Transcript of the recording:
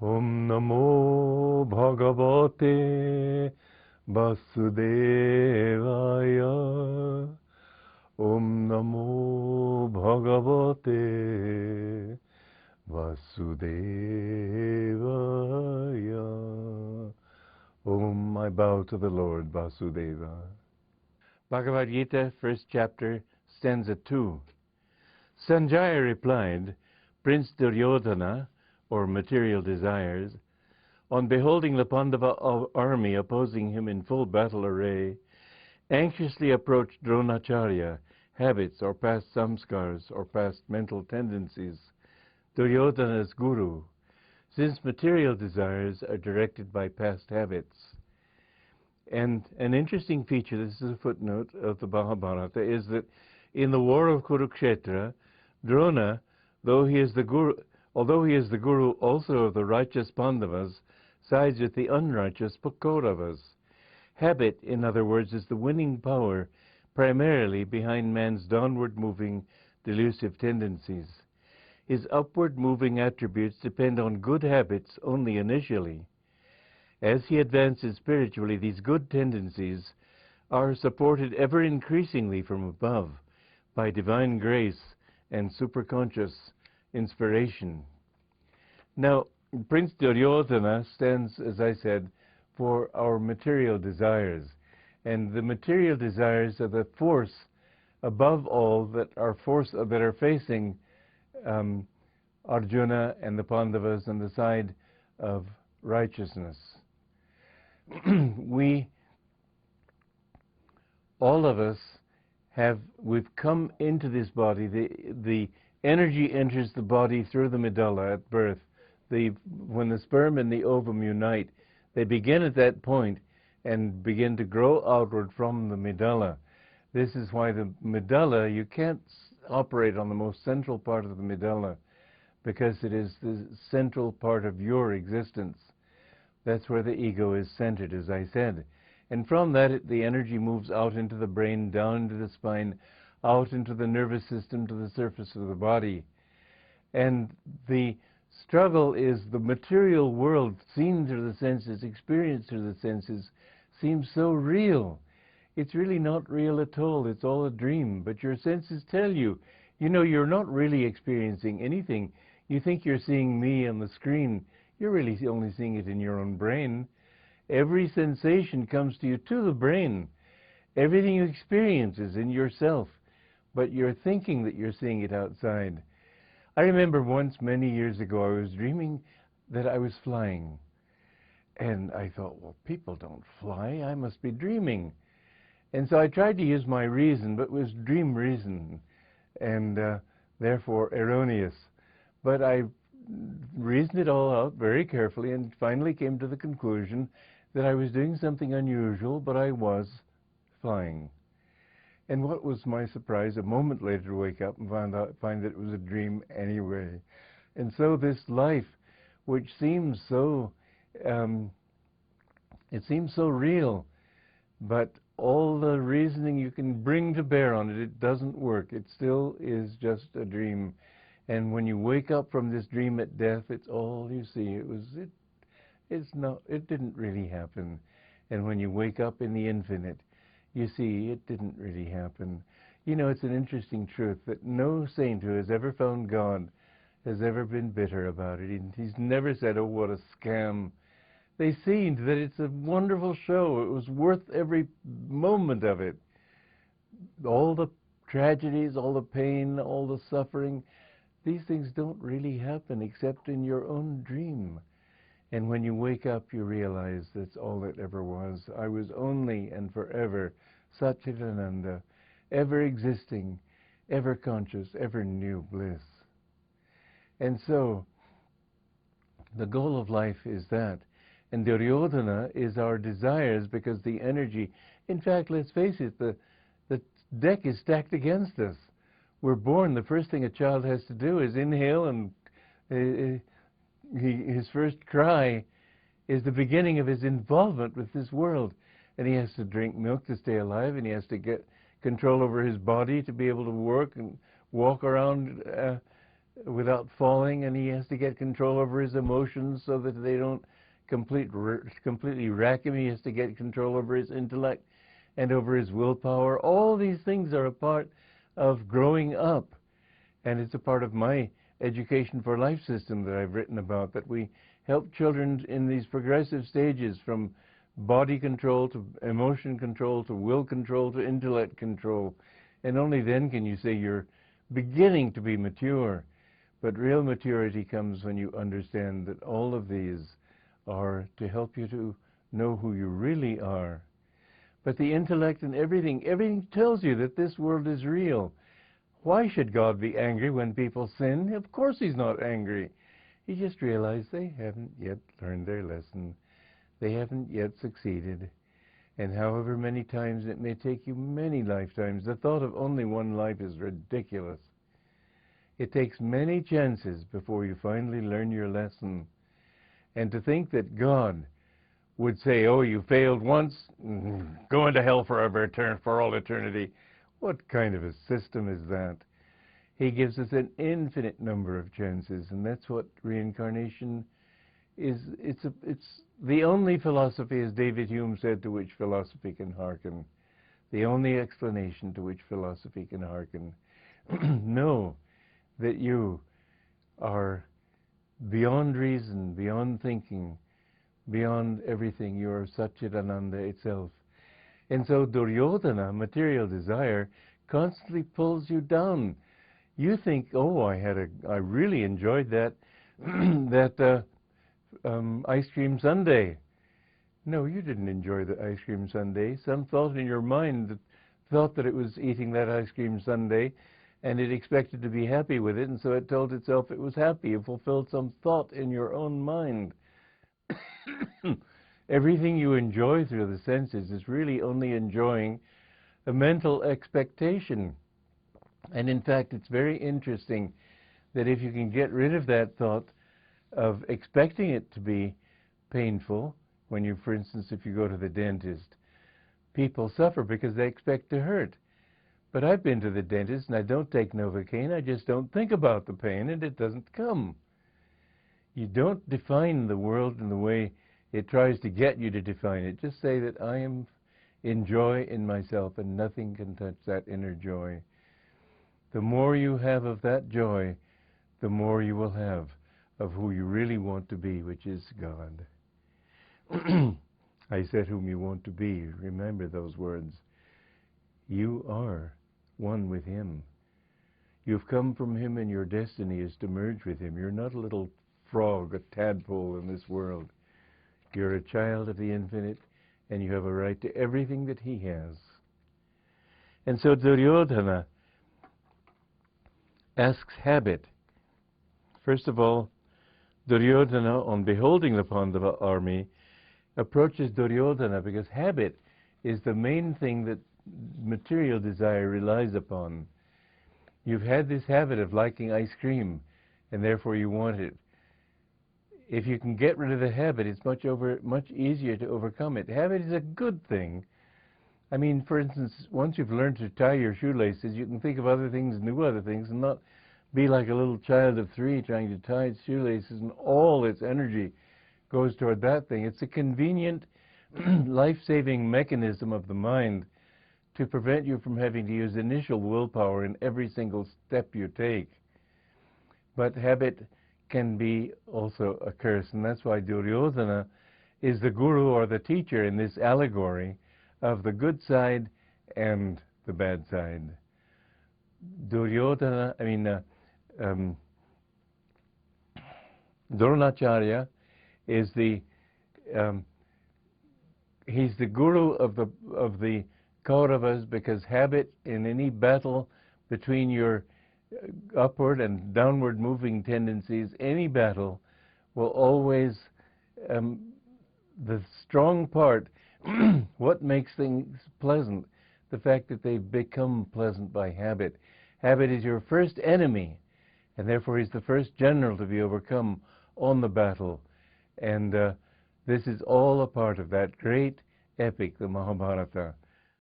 Om Namo Bhagavate Vasudevaya. Om Namo Bhagavate Vasudevaya. Om, I bow to the Lord Vasudeva. Bhagavad Gita, first chapter, stanza 2. Sanjaya replied, Prince Duryodhana, or material desires, on beholding the Pandava army opposing him in full battle array, anxiously approached Dronacharya, habits or past samskars or past mental tendencies, Duryodhana's guru, since material desires are directed by past habits. And an interesting feature, this is a footnote of the Mahabharata, is that in the war of Kurukshetra, Drona, although he is the guru also of the righteous Pandavas, sides with the unrighteous Kauravas. Habit, in other words, is the winning power primarily behind man's downward-moving, delusive tendencies. His upward-moving attributes depend on good habits only initially. As he advances spiritually, these good tendencies are supported ever increasingly from above by divine grace and superconscious inspiration. Now, Prince Duryodhana stands, as I said, for our material desires. And the material desires are the force, above all, that are facing Arjuna and the Pandavas on the side of righteousness. All of us we've come into this body. The energy enters the body through the medulla at birth. When the sperm and the ovum unite, they begin at that point and begin to grow outward from the medulla. This is why the medulla, you can't operate on the most central part of the medulla, because it is the central part of your existence. That's where the ego is centered, as I said. And from that, the energy moves out into the brain, down into the spine, out into the nervous system, to the surface of the body. And the struggle is the material world, seen through the senses, experienced through the senses, seems so real. It's really not real at all. It's all a dream. But your senses tell you, you're not really experiencing anything. You think you're seeing me on the screen. You're really only seeing it in your own brain. Every sensation comes to you to the brain. Everything you experience is in yourself, but you're thinking that you're seeing it outside. I remember once, many years ago, I was dreaming that I was flying. And I thought, well, people don't fly. I must be dreaming. And so I tried to use my reason, but it was dream reason, and therefore erroneous. But I reasoned it all out very carefully and finally came to the conclusion that I was doing something unusual, but I was flying. And what was my surprise, a moment later to wake up and find that it was a dream anyway. And so this life, which seems so, it seems so real, but all the reasoning you can bring to bear on it, it doesn't work. It still is just a dream. And when you wake up from this dream at death, it's all you see. It didn't really happen. And when you wake up in the infinite, you see it didn't really happen. It's an interesting truth that no saint who has ever found God has ever been bitter about it. He's never said, oh, what a scam. They see that it's a wonderful show. It was worth every moment of it. All the tragedies, all the pain, all the suffering, these things don't really happen except in your own dream. And when you wake up, you realize that's all it ever was. I was only and forever Satchidananda, ever existing, ever conscious, ever new bliss. And so, the goal of life is that. And Duryodhana is our desires, because the energy, in fact, let's face it, the deck is stacked against us. We're born, the first thing a child has to do is inhale, and his first cry is the beginning of his involvement with this world. And he has to drink milk to stay alive, and he has to get control over his body to be able to work and walk around without falling, and he has to get control over his emotions so that they don't completely rack him. He has to get control over his intellect and over his willpower. All these things are a part of growing up, and it's a part of my education for life system that I've written about, that we help children in these progressive stages from body control to emotion control to will control to intellect control. And only then can you say you're beginning to be mature. But real maturity comes when you understand that all of these are to help you to know who you really are. But the intellect and everything tells you that this world is real. Why should God be angry when people sin? Of course he's not angry. He just realized they haven't yet learned their lesson. They haven't yet succeeded. And however many times it may take you many lifetimes, the thought of only one life is ridiculous. It takes many chances before you finally learn your lesson. And to think that God would say, oh, you failed once, go into hell for all eternity. What kind of a system is that? He gives us an infinite number of chances, and that's what reincarnation is. It's the only philosophy, as David Hume said, to which philosophy can hearken. The only explanation to which philosophy can hearken. Know that you are beyond reason, beyond thinking, beyond everything. You are Satchidananda itself. And so Duryodhana, material desire, constantly pulls you down. You think, oh, I really enjoyed that ice cream sundae. No, you didn't enjoy the ice cream sundae. Some thought in your mind thought that it was eating that ice cream sundae, and it expected to be happy with it, and so it told itself it was happy. It fulfilled some thought in your own mind. Everything you enjoy through the senses is really only enjoying a mental expectation. And in fact, it's very interesting that if you can get rid of that thought of expecting it to be painful, when you, for instance, if you go to the dentist, people suffer because they expect to hurt. But I've been to the dentist and I don't take Novocaine, I just don't think about the pain and it doesn't come. You don't define the world in the way it tries to get you to define it. Just say that I am in joy in myself and nothing can touch that inner joy. The more you have of that joy, the more you will have of who you really want to be, which is God. I said whom you want to be. Remember those words. You are one with Him. You've come from Him and your destiny is to merge with Him. You're not a little frog, a tadpole in this world. You're a child of the infinite and you have a right to everything that He has. And so Duryodhana asks habit. First of all, Duryodhana, on beholding the Pandava army, approaches Duryodhana because habit is the main thing that material desire relies upon. You've had this habit of liking ice cream, and therefore you want it. If you can get rid of the habit, it's much easier to overcome it. Habit is a good thing. I mean, for instance, once you've learned to tie your shoelaces, you can think of other things and do other things and not be like a little child of 3 trying to tie its shoelaces and all its energy goes toward that thing. It's a convenient, life-saving mechanism of the mind to prevent you from having to use initial willpower in every single step you take. But habit can be also a curse, and that's why Duryodhana is the guru or the teacher in this allegory of the good side and the bad side. Duryodhana, Dronacharya is he's the guru of the Kauravas, because habit in any battle between your upward and downward moving tendencies, any battle will always, the strong part, what makes things pleasant, the fact that they've become pleasant by habit. Habit is your first enemy, and therefore he's the first general to be overcome on the battle. And this is all a part of that great epic, the Mahabharata,